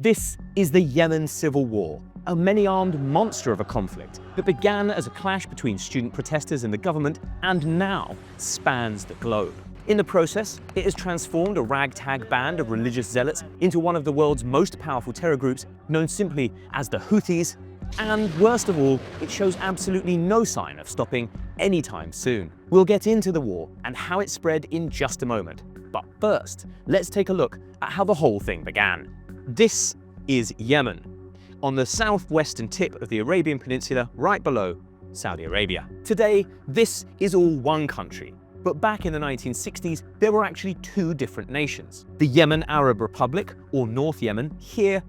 This is the Yemen Civil War, a many-armed monster of a conflict that began as a clash between student protesters and the government and now spans the globe. In the process, it has transformed a ragtag band of religious zealots into one of the world's most powerful terror groups, known simply as the Houthis, and worst of all, it shows absolutely no sign of stopping anytime soon. We'll get into the war and how it spread in just a moment, but first, let's take a look at how the whole thing began. This is Yemen, on the southwestern tip of the Arabian Peninsula, right below Saudi Arabia. Today, this is all one country, but back in the 1960s, there were actually two different nations. The Yemen Arab Republic, or North Yemen, here,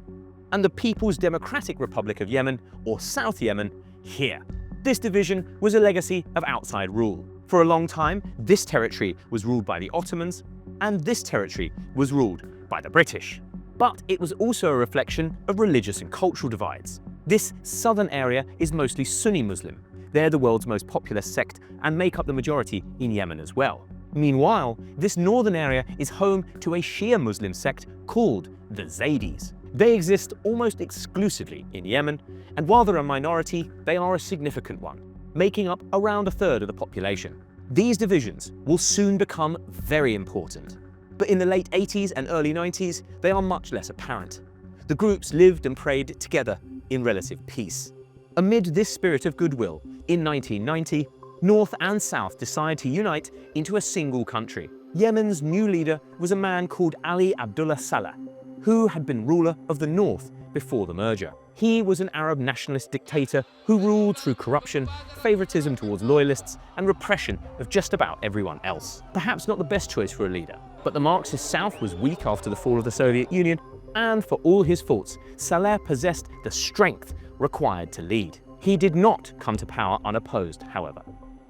and the People's Democratic Republic of Yemen, or South Yemen, here. This division was a legacy of outside rule. For a long time, this territory was ruled by the Ottomans, and this territory was ruled by the British. But it was also a reflection of religious and cultural divides. This southern area is mostly Sunni Muslim. They're the world's most populous sect and make up the majority in Yemen as well. Meanwhile, this northern area is home to a Shia Muslim sect called the Zaydis. They exist almost exclusively in Yemen, and while they're a minority, they are a significant one, making up around a third of the population. These divisions will soon become very important. But in the late 80s and early 90s, they are much less apparent. The groups lived and prayed together in relative peace. Amid this spirit of goodwill, in 1990, North and South decide to unite into a single country. Yemen's new leader was a man called Ali Abdullah Saleh, who had been ruler of the North before the merger. He was an Arab nationalist dictator who ruled through corruption, favoritism towards loyalists, and repression of just about everyone else. Perhaps not the best choice for a leader, but the Marxist South was weak after the fall of the Soviet Union, and for all his faults, Saleh possessed the strength required to lead. He did not come to power unopposed, however.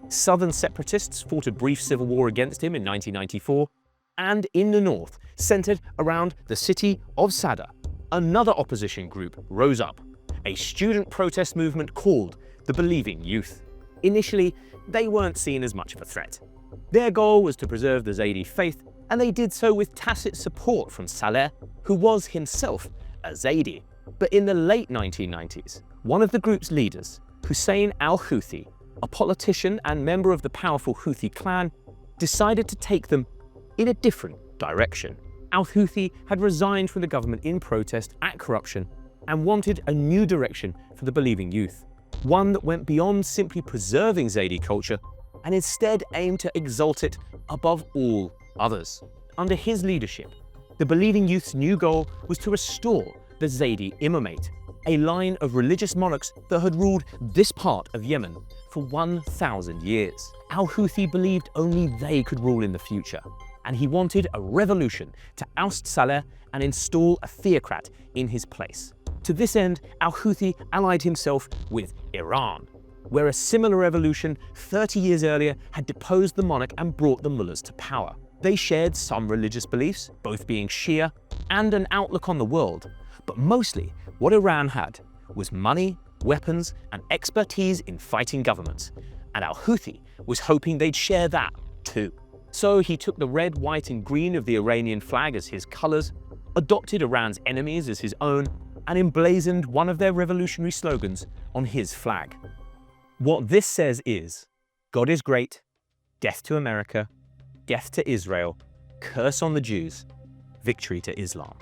Southern separatists fought a brief civil war against him in 1994, and in the north, centered around the city of Sada, another opposition group rose up, a student protest movement called the Believing Youth. Initially, they weren't seen as much of a threat. Their goal was to preserve the Zaydi faith, and they did so with tacit support from Saleh, who was himself a Zaydi. But in the late 1990s, one of the group's leaders, Hussein al-Houthi, a politician and member of the powerful Houthi clan, decided to take them in a different direction. Al-Houthi had resigned from the government in protest at corruption and wanted a new direction for the Believing Youth, one that went beyond simply preserving Zaydi culture and instead aimed to exalt it above all others. Under his leadership, the Believing Youth's new goal was to restore the Zaydi Imamate, a line of religious monarchs that had ruled this part of Yemen for 1,000 years. Al-Houthi believed only they could rule in the future, and he wanted a revolution to oust Saleh and install a theocrat in his place. To this end, al-Houthi allied himself with Iran, where a similar revolution 30 years earlier had deposed the monarch and brought the mullahs to power. They shared some religious beliefs, both being Shia, and an outlook on the world, but mostly what Iran had was money, weapons, and expertise in fighting governments, and al-Houthi was hoping they'd share that too. So he took the red, white, and green of the Iranian flag as his colors, adopted Iran's enemies as his own, and emblazoned one of their revolutionary slogans on his flag. What this says is, God is great, death to America, death to Israel, curse on the Jews, victory to Islam.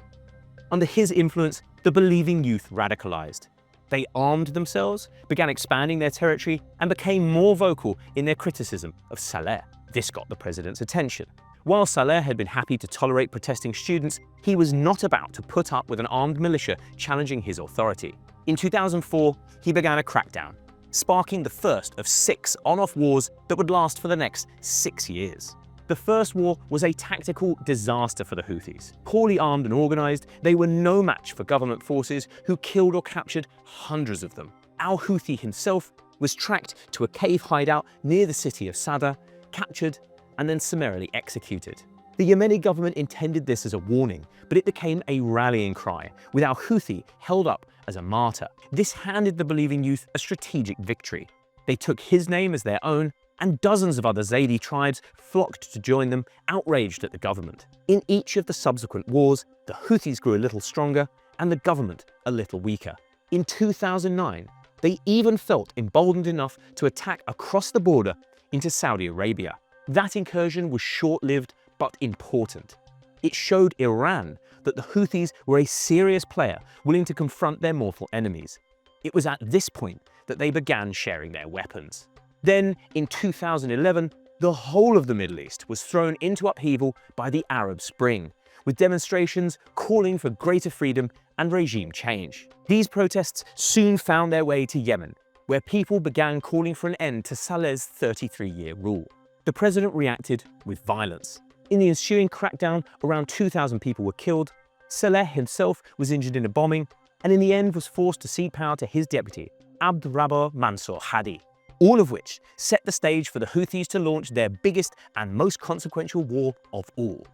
Under his influence, the Believing Youth radicalized. They armed themselves, began expanding their territory, and became more vocal in their criticism of Saleh. This got the president's attention. While Saleh had been happy to tolerate protesting students, he was not about to put up with an armed militia challenging his authority. In 2004, he began a crackdown, sparking the first of 6 on-off wars that would last for the next 6 years. The first war was a tactical disaster for the Houthis. Poorly armed and organized, they were no match for government forces who killed or captured hundreds of them. Al-Houthi himself was tracked to a cave hideout near the city of Sada, captured, and then summarily executed. The Yemeni government intended this as a warning, but it became a rallying cry, with al-Houthi held up as a martyr. This handed the Believing Youth a strategic victory. They took his name as their own, and dozens of other Zaydi tribes flocked to join them, outraged at the government. In each of the subsequent wars, the Houthis grew a little stronger, and the government a little weaker. In 2009, they even felt emboldened enough to attack across the border into Saudi Arabia. That incursion was short-lived but important. It showed Iran that the Houthis were a serious player willing to confront their mortal enemies. It was at this point that they began sharing their weapons. Then, in 2011, the whole of the Middle East was thrown into upheaval by the Arab Spring, with demonstrations calling for greater freedom and regime change. These protests soon found their way to Yemen, where people began calling for an end to Saleh's 33-year rule. The president reacted with violence. In the ensuing crackdown, around 2,000 people were killed. Saleh himself was injured in a bombing, and in the end was forced to cede power to his deputy, Abd Rabbo Mansour Hadi. All of which set the stage for the Houthis to launch their biggest and most consequential war of all,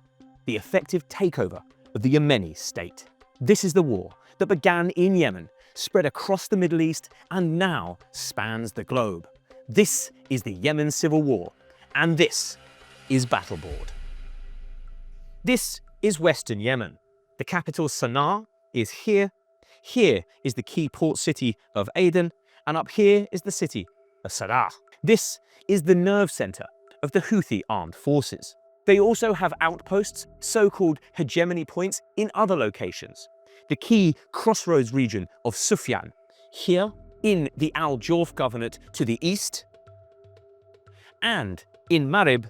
the effective takeover of the Yemeni state. This is the war that began in Yemen, spread across the Middle East, and now spans the globe. This is the Yemen Civil War, and this is Battleboard. This is Western Yemen. The capital Sana'a is here. Here is the key port city of Aden, and up here is the city of Sana'a. This is the nerve center of the Houthi armed forces. They also have outposts, so-called hegemony points, in other locations. The key crossroads region of Sufyan, here in the Al Jawf Governorate to the east, and in Marib,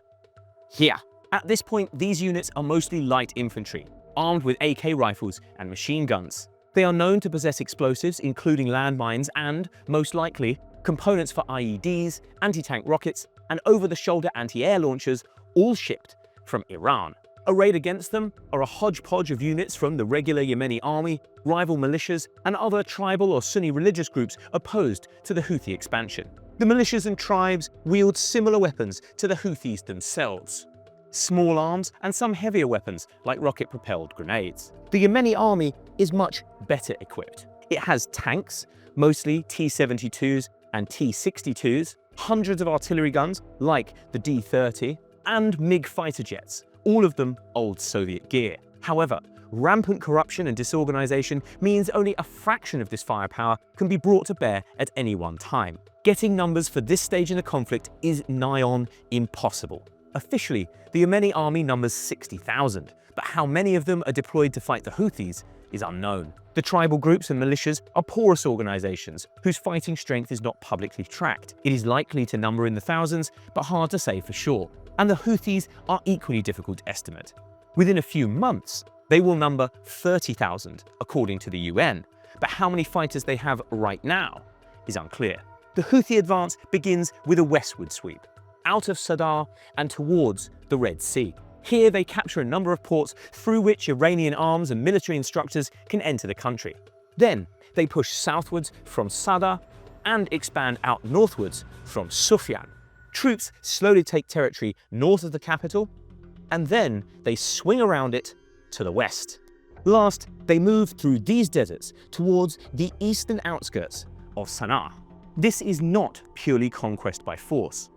here. At this point, these units are mostly light infantry, armed with AK rifles and machine guns. They are known to possess explosives, including landmines and, most likely, components for IEDs, anti-tank rockets, and over-the-shoulder anti-air launchers, all shipped from Iran. Arrayed against them are a hodgepodge of units from the regular Yemeni army, rival militias, and other tribal or Sunni religious groups opposed to the Houthi expansion. The militias and tribes wield similar weapons to the Houthis themselves. Small arms and some heavier weapons like rocket-propelled grenades. The Yemeni army is much better equipped. It has tanks, mostly T-72s and T-62s, hundreds of artillery guns like the D-30, and MiG fighter jets, all of them old Soviet gear. However, rampant corruption and disorganization means only a fraction of this firepower can be brought to bear at any one time. Getting numbers for this stage in the conflict is nigh on impossible. Officially, the Yemeni army numbers 60,000, but how many of them are deployed to fight the Houthis is unknown. The tribal groups and militias are porous organizations whose fighting strength is not publicly tracked. It is likely to number in the thousands, but hard to say for sure. And the Houthis are equally difficult to estimate. Within a few months, they will number 30,000, according to the UN, but how many fighters they have right now is unclear. The Houthi advance begins with a westward sweep, out of Sana'a and towards the Red Sea. Here they capture a number of ports through which Iranian arms and military instructors can enter the country. Then they push southwards from Sana'a and expand out northwards from Sufyan. Troops slowly take territory north of the capital, and then they swing around it to the west. Last, they move through these deserts towards the eastern outskirts of Sana'a. This is not purely conquest by force.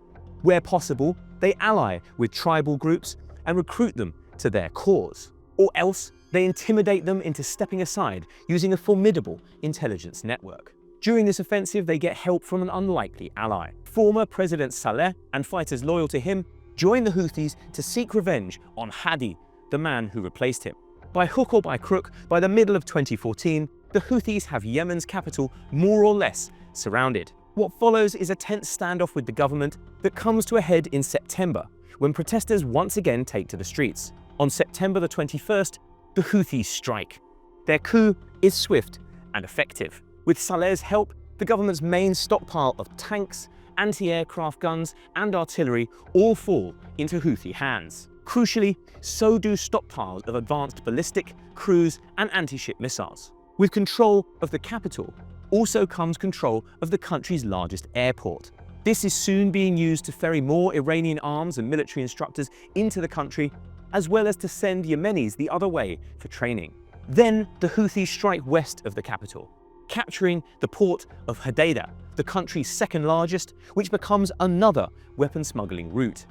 Where possible, they ally with tribal groups and recruit them to their cause. Or else, they intimidate them into stepping aside using a formidable intelligence network. During this offensive, they get help from an unlikely ally. Former President Saleh and fighters loyal to him join the Houthis to seek revenge on Hadi, the man who replaced him. By hook or by crook, by the middle of 2014, the Houthis have Yemen's capital more or less surrounded. What follows is a tense standoff with the government that comes to a head in September, when protesters once again take to the streets. On September the 21st, the Houthis strike. Their coup is swift and effective. With Saleh's help, the government's main stockpile of tanks, anti-aircraft guns, and artillery all fall into Houthi hands. Crucially, so do stockpiles of advanced ballistic, cruise, and anti-ship missiles. With control of the capital, also comes control of the country's largest airport. This is soon being used to ferry more Iranian arms and military instructors into the country, as well as to send Yemenis the other way for training. Then the Houthis strike west of the capital, capturing the port of Hodeidah, the country's second largest, which becomes another weapon smuggling route.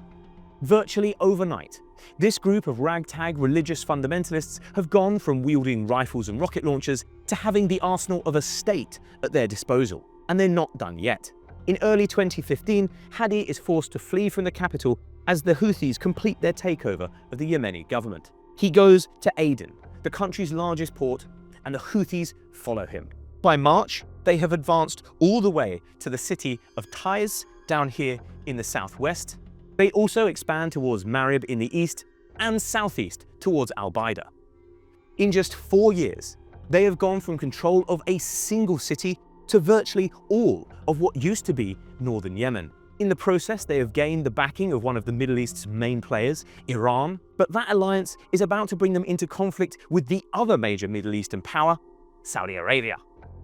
Virtually overnight, this group of ragtag religious fundamentalists have gone from wielding rifles and rocket launchers to having the arsenal of a state at their disposal. And they're not done yet. In early 2015, Hadi is forced to flee from the capital as the Houthis complete their takeover of the Yemeni government. He goes to Aden, the country's largest port, and the Houthis follow him. By March, they have advanced all the way to the city of Taiz, down here in the southwest. They also expand towards Marib in the east and southeast towards Al-Baida. In just 4 years, they have gone from control of a single city to virtually all of what used to be northern Yemen. In the process, they have gained the backing of one of the Middle East's main players, Iran, but that alliance is about to bring them into conflict with the other major Middle Eastern power, Saudi Arabia.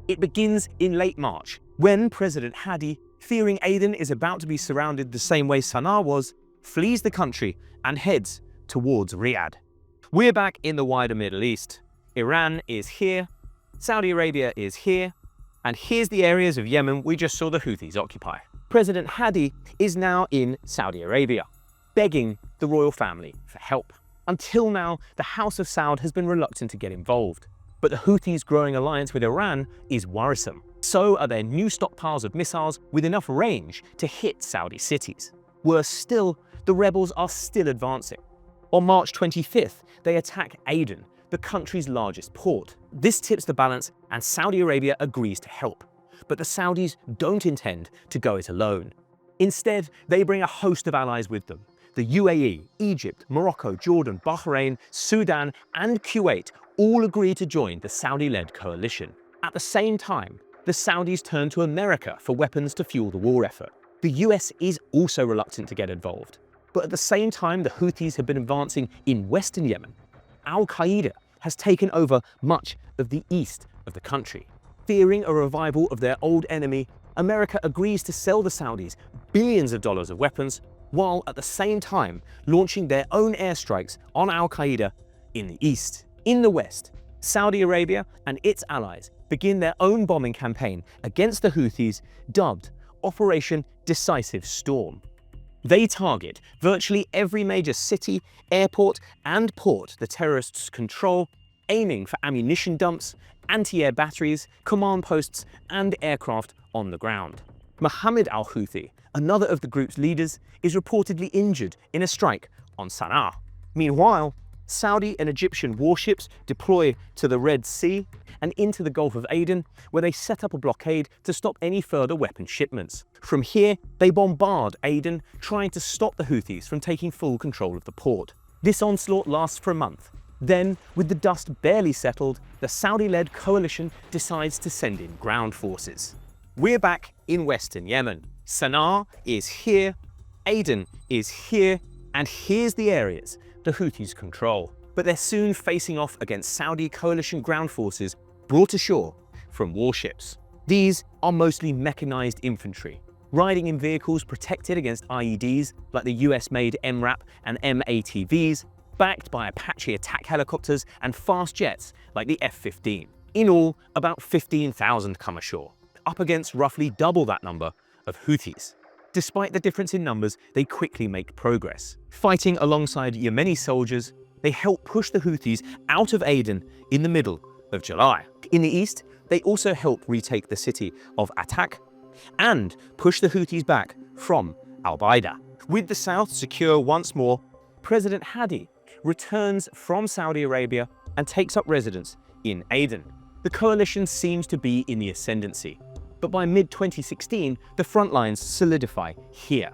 It begins in late March, when President Hadi, fearing Aden is about to be surrounded the same way Sana'a was, flees the country and heads towards Riyadh. We're back in the wider Middle East. Iran is here, Saudi Arabia is here, and here's the areas of Yemen we just saw the Houthis occupy. President Hadi is now in Saudi Arabia, begging the royal family for help. Until now, the House of Saud has been reluctant to get involved. But the Houthis' growing alliance with Iran is worrisome. So are their new stockpiles of missiles with enough range to hit Saudi cities. Worse still, the rebels are still advancing. On March 25th, they attack Aden, the country's largest port. This tips the balance and Saudi Arabia agrees to help. But the Saudis don't intend to go it alone. Instead, they bring a host of allies with them. The UAE, Egypt, Morocco, Jordan, Bahrain, Sudan, and Kuwait all agree to join the Saudi-led coalition. At the same time, the Saudis turn to America for weapons to fuel the war effort. The US is also reluctant to get involved. But at the same time the Houthis have been advancing in western Yemen, Al-Qaeda has taken over much of the east of the country. Fearing a revival of their old enemy, America agrees to sell the Saudis billions of dollars of weapons, while at the same time launching their own airstrikes on Al-Qaeda in the east. In the west, Saudi Arabia and its allies begin their own bombing campaign against the Houthis, dubbed Operation Decisive Storm. They target virtually every major city, airport, and port the terrorists control, aiming for ammunition dumps, anti-air batteries, command posts, and aircraft on the ground. Mohammed al-Houthi, another of the group's leaders, is reportedly injured in a strike on Sana'a. Meanwhile, Saudi and Egyptian warships deploy to the Red Sea and into the Gulf of Aden, where they set up a blockade to stop any further weapon shipments. From here, they bombard Aden, trying to stop the Houthis from taking full control of the port. This onslaught lasts for a month. Then, with the dust barely settled, the Saudi-led coalition decides to send in ground forces. We're back in western Yemen. Sana'a is here, Aden is here, and here's the areas the Houthis control. But they're soon facing off against Saudi coalition ground forces brought ashore from warships. These are mostly mechanized infantry, riding in vehicles protected against IEDs like the US-made MRAP and M-ATVs, backed by Apache attack helicopters and fast jets like the F-15. In all, about 15,000 come ashore, up against roughly double that number of Houthis. Despite the difference in numbers, they quickly make progress. Fighting alongside Yemeni soldiers, they help push the Houthis out of Aden in the middle of July. In the east, they also help retake the city of Atak and push the Houthis back from Al-Baida. With the south secure once more, President Hadi returns from Saudi Arabia and takes up residence in Aden. The coalition seems to be in the ascendancy, but by mid-2016, the front lines solidify here.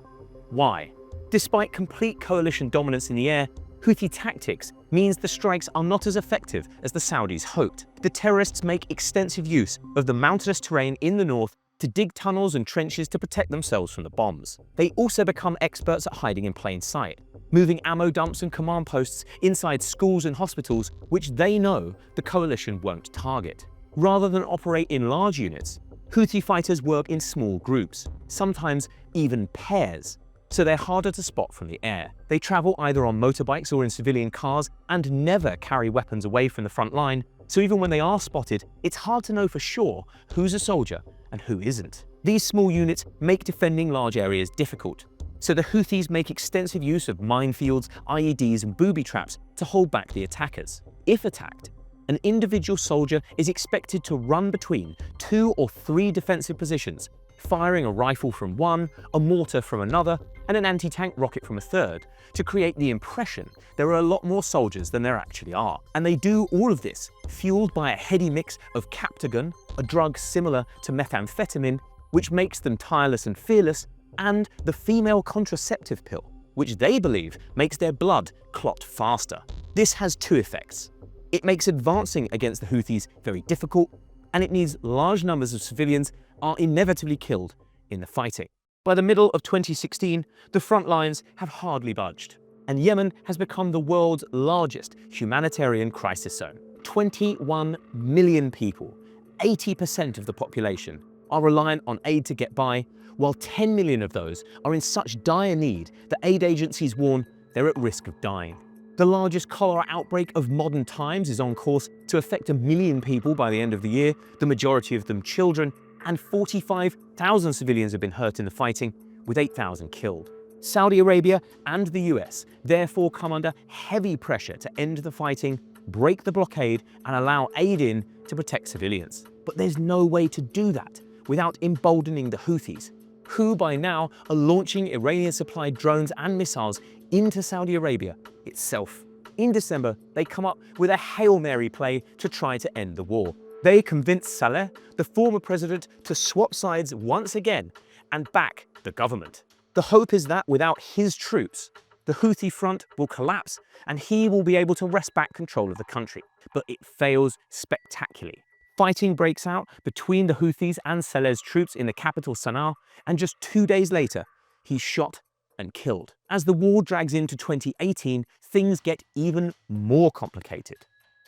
Why? Despite complete coalition dominance in the air, Houthi tactics means the strikes are not as effective as the Saudis hoped. The terrorists make extensive use of the mountainous terrain in the north to dig tunnels and trenches to protect themselves from the bombs. They also become experts at hiding in plain sight, moving ammo dumps and command posts inside schools and hospitals, which they know the coalition won't target. Rather than operate in large units, Houthi fighters work in small groups, sometimes even pairs, so they're harder to spot from the air. They travel either on motorbikes or in civilian cars and never carry weapons away from the front line, so even when they are spotted, it's hard to know for sure who's a soldier and who isn't. These small units make defending large areas difficult, so the Houthis make extensive use of minefields, IEDs, and booby traps to hold back the attackers. If attacked, An individual soldier is expected to run between 2 or 3 defensive positions, firing a rifle from one, a mortar from another, and an anti-tank rocket from a third, to create the impression there are a lot more soldiers than there actually are. And they do all of this fueled by a heady mix of captagon, a drug similar to methamphetamine, which makes them tireless and fearless, and the female contraceptive pill, which they believe makes their blood clot faster. This has 2 effects. It makes advancing against the Houthis very difficult, and it means large numbers of civilians are inevitably killed in the fighting. By the middle of 2016, the front lines have hardly budged, and Yemen has become the world's largest humanitarian crisis zone. 21 million people, 80% of the population, are reliant on aid to get by, while 10 million of those are in such dire need that aid agencies warn they're at risk of dying. The largest cholera outbreak of modern times is on course to affect 1 million people by the end of the year, the majority of them children, and 45,000 civilians have been hurt in the fighting, with 8,000 killed. Saudi Arabia and the US therefore come under heavy pressure to end the fighting, break the blockade, and allow aid in to protect civilians. But there's no way to do that without emboldening the Houthis, who by now are launching Iranian-supplied drones and missiles into Saudi Arabia itself. In December, they come up with a Hail Mary play to try to end the war. They convinced Saleh, the former president, to swap sides once again and back the government. The hope is that without his troops, the Houthi front will collapse and he will be able to wrest back control of the country. But it fails spectacularly. Fighting breaks out between the Houthis and Saleh's troops in the capital Sana'a, and just 2 days later, he's shot and killed. As the war drags into 2018, things get even more complicated.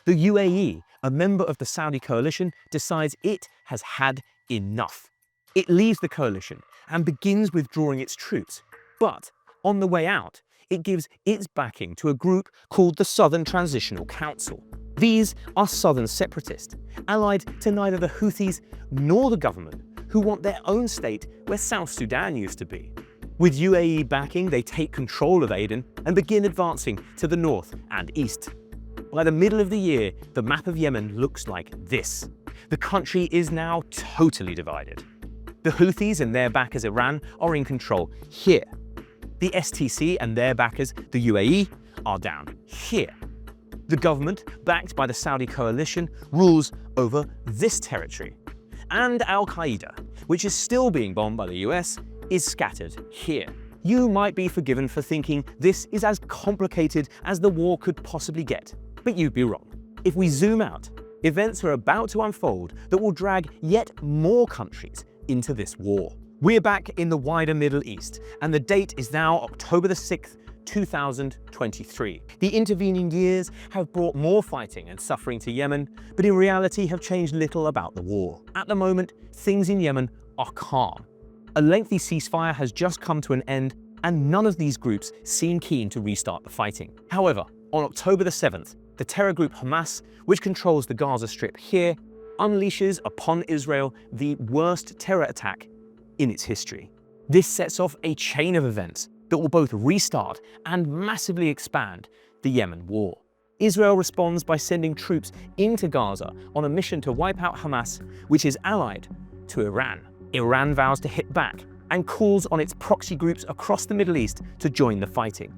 The UAE, a member of the Saudi coalition, decides it has had enough. It leaves the coalition and begins withdrawing its troops. But on the way out, it gives its backing to a group called the Southern Transitional Council. These are southern separatists, allied to neither the Houthis nor the government, who want their own state where South Sudan used to be. With UAE backing, they take control of Aden and begin advancing to the north and east. By the middle of the year, the map of Yemen looks like this. The country is now totally divided. The Houthis and their backers Iran are in control here. The STC and their backers, the UAE, are down here. The government, backed by the Saudi coalition, rules over this territory. And Al-Qaeda, which is still being bombed by the US, is scattered here. You might be forgiven for thinking this is as complicated as the war could possibly get, but you'd be wrong. If we zoom out, events are about to unfold that will drag yet more countries into this war. We're back in the wider Middle East, and the date is now October the 6th, 2023. The intervening years have brought more fighting and suffering to Yemen, but in reality have changed little about the war. At the moment, things in Yemen are calm. A lengthy ceasefire has just come to an end, and none of these groups seem keen to restart the fighting. However, on October the 7th, the terror group Hamas, which controls the Gaza Strip here, unleashes upon Israel the worst terror attack in its history. This sets off a chain of events that will both restart and massively expand the Yemen war. Israel responds by sending troops into Gaza on a mission to wipe out Hamas, which is allied to Iran. Iran vows to hit back and calls on its proxy groups across the Middle East to join the fighting.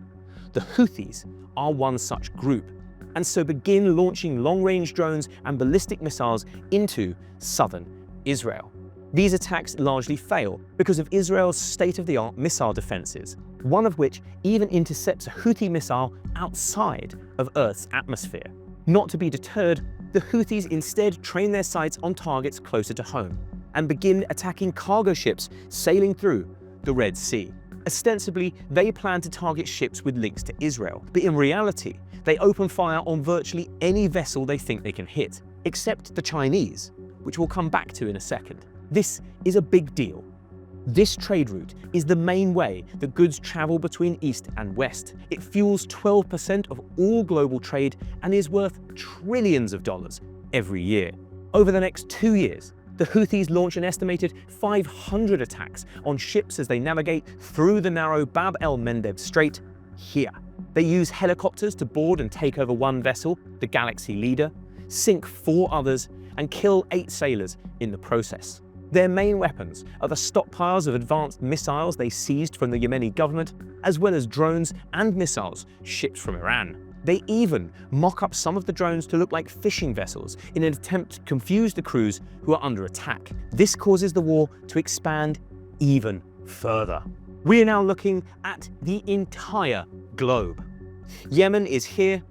The Houthis are one such group, and so begin launching long-range drones and ballistic missiles into southern Israel. These attacks largely fail because of Israel's state-of-the-art missile defenses, one of which even intercepts a Houthi missile outside of Earth's atmosphere. Not to be deterred, the Houthis instead train their sights on targets closer to home and begin attacking cargo ships sailing through the Red Sea. Ostensibly, they plan to target ships with links to Israel, but in reality, they open fire on virtually any vessel they think they can hit, except the Chinese, which we'll come back to in a second. This is a big deal. This trade route is the main way that goods travel between East and West. It fuels 12% of all global trade and is worth trillions of dollars every year. Over the next 2 years, the Houthis launch an estimated 500 attacks on ships as they navigate through the narrow Bab el-Mandeb Strait here. They use helicopters to board and take over one vessel, the Galaxy Leader, sink 4 others, and kill 8 sailors in the process. Their main weapons are the stockpiles of advanced missiles they seized from the Yemeni government, as well as drones and missiles shipped from Iran. They even mock up some of the drones to look like fishing vessels in an attempt to confuse the crews who are under attack. This causes the war to expand even further. We are now looking at the entire globe. Yemen is here,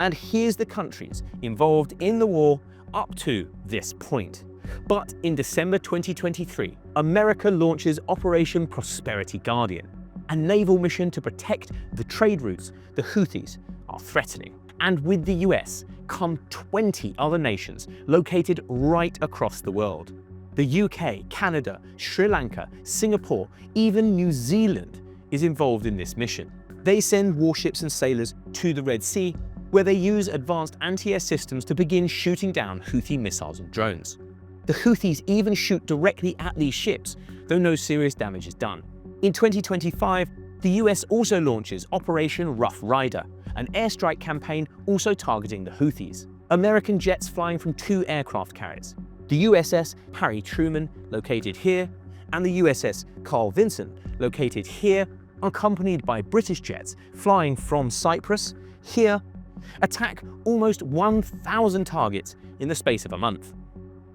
and here's the countries involved in the war up to this point. But in December 2023, America launches Operation Prosperity Guardian, a naval mission to protect the trade routes the Houthis are threatening. And with the US come 20 other nations located right across the world. The UK, Canada, Sri Lanka, Singapore, even New Zealand is involved in this mission. They send warships and sailors to the Red Sea, where they use advanced anti-air systems to begin shooting down Houthi missiles and drones. The Houthis even shoot directly at these ships, though no serious damage is done. In 2025, the US also launches Operation Rough Rider, an airstrike campaign also targeting the Houthis. American jets flying from 2 aircraft carriers, the USS Harry Truman, located here, and the USS Carl Vinson, located here, accompanied by British jets flying from Cyprus, here, attack almost 1,000 targets in the space of a month.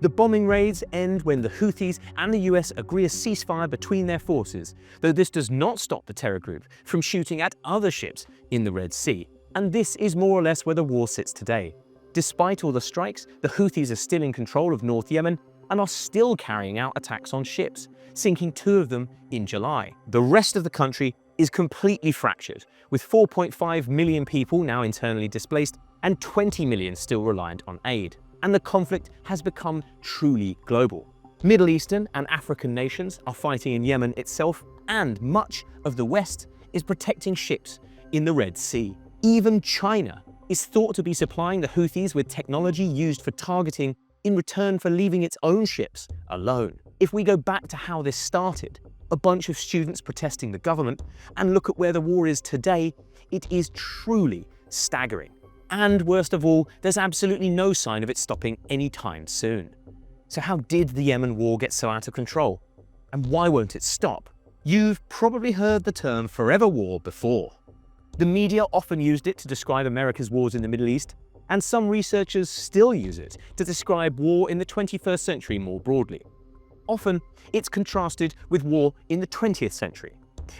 The bombing raids end when the Houthis and the US agree a ceasefire between their forces, though this does not stop the terror group from shooting at other ships in the Red Sea. And this is more or less where the war sits today. Despite all the strikes, the Houthis are still in control of North Yemen and are still carrying out attacks on ships, sinking 2 of them in July. The rest of the country is completely fractured, with 4.5 million people now internally displaced and 20 million still reliant on aid. And the conflict has become truly global. Middle Eastern and African nations are fighting in Yemen itself, and much of the West is protecting ships in the Red Sea. Even China is thought to be supplying the Houthis with technology used for targeting in return for leaving its own ships alone. If we go back to how this started, a bunch of students protesting the government, and look at where the war is today, it is truly staggering. And worst of all, there's absolutely no sign of it stopping anytime soon. So how did the Yemen war get so out of control? And why won't it stop? You've probably heard the term forever war before. The media often used it to describe America's wars in the Middle East, and some researchers still use it to describe war in the 21st century more broadly. Often, it's contrasted with war in the 20th century,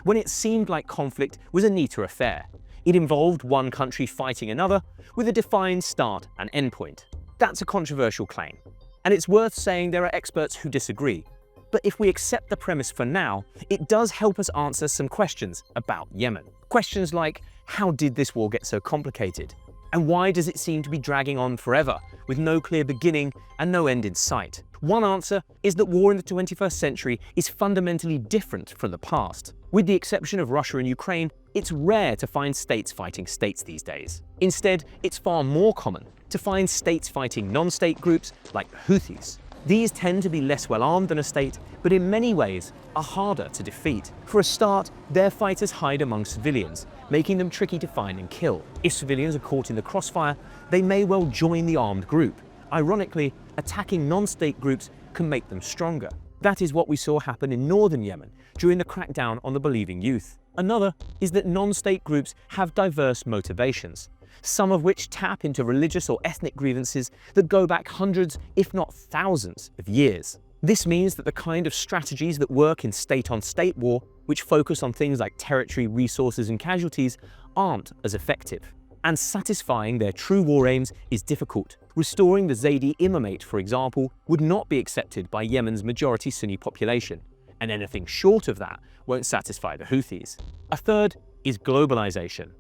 when it seemed like conflict was a neater affair. It involved one country fighting another with a defined start and end point. That's a controversial claim, and it's worth saying there are experts who disagree. But if we accept the premise for now, it does help us answer some questions about Yemen. Questions like, how did this war get so complicated? And why does it seem to be dragging on forever, with no clear beginning and no end in sight? One answer is that war in the 21st century is fundamentally different from the past. With the exception of Russia and Ukraine, it's rare to find states fighting states these days. Instead, it's far more common to find states fighting non-state groups like the Houthis. These tend to be less well-armed than a state, but in many ways are harder to defeat. For a start, their fighters hide among civilians, making them tricky to find and kill. If civilians are caught in the crossfire, they may well join the armed group. Ironically, attacking non-state groups can make them stronger. That is what we saw happen in northern Yemen during the crackdown on the believing youth. Another is that non-state groups have diverse motivations, some of which tap into religious or ethnic grievances that go back hundreds, if not thousands, of years. This means that the kind of strategies that work in state-on-state war, which focus on things like territory, resources, and casualties, aren't as effective. And satisfying their true war aims is difficult. Restoring the Zaydi imamate, for example, would not be accepted by Yemen's majority Sunni population, and anything short of that won't satisfy the Houthis. A third is globalization.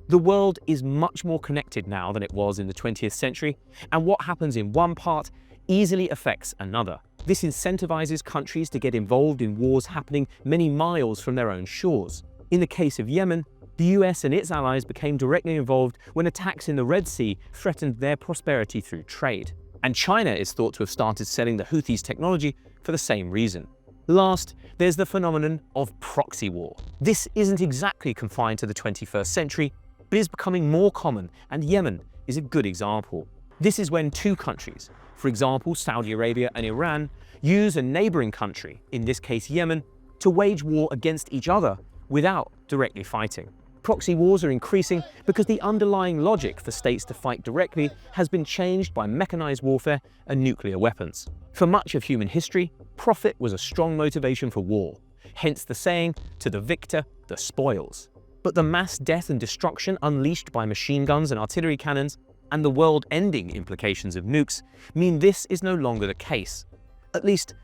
The world is much more connected now than it was in the 20th century, and what happens in one part easily affects another. This incentivizes countries to get involved in wars happening many miles from their own shores. In the case of Yemen, the US and its allies became directly involved when attacks in the Red Sea threatened their prosperity through trade. And China is thought to have started selling the Houthis technology for the same reason. Last, there's the phenomenon of proxy war. This isn't exactly confined to the 21st century, but is becoming more common, and Yemen is a good example. This is when two countries, for example Saudi Arabia and Iran, use a neighboring country, in this case Yemen, to wage war against each other without directly fighting. Proxy wars are increasing because the underlying logic for states to fight directly has been changed by mechanized warfare and nuclear weapons. For much of human history, profit was a strong motivation for war, hence the saying, "To the victor, the spoils." But the mass death and destruction unleashed by machine guns and artillery cannons, and the world-ending implications of nukes, mean this is no longer the case. At least,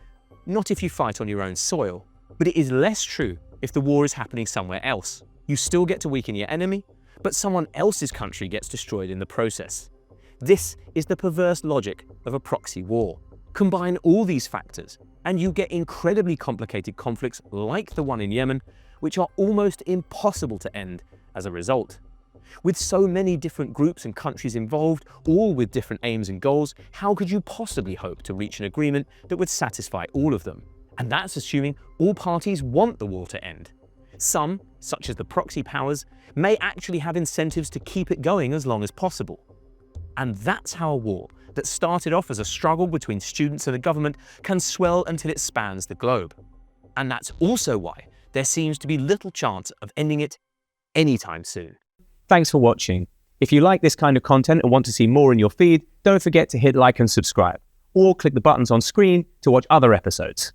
not if you fight on your own soil. But it is less true if the war is happening somewhere else. You still get to weaken your enemy, but someone else's country gets destroyed in the process. This is the perverse logic of a proxy war. Combine all these factors, and you get incredibly complicated conflicts like the one in Yemen, which are almost impossible to end as a result. With so many different groups and countries involved, all with different aims and goals, how could you possibly hope to reach an agreement that would satisfy all of them? And that's assuming all parties want the war to end. Some, such as the proxy powers, may actually have incentives to keep it going as long as possible. And that's how a war that started off as a struggle between students and the government can swell until it spans the globe. And that's also why there seems to be little chance of ending it anytime soon. Thanks for watching. If you like this kind of content and want to see more in your feed, don't forget to hit like and subscribe, or click the buttons on screen to watch other episodes.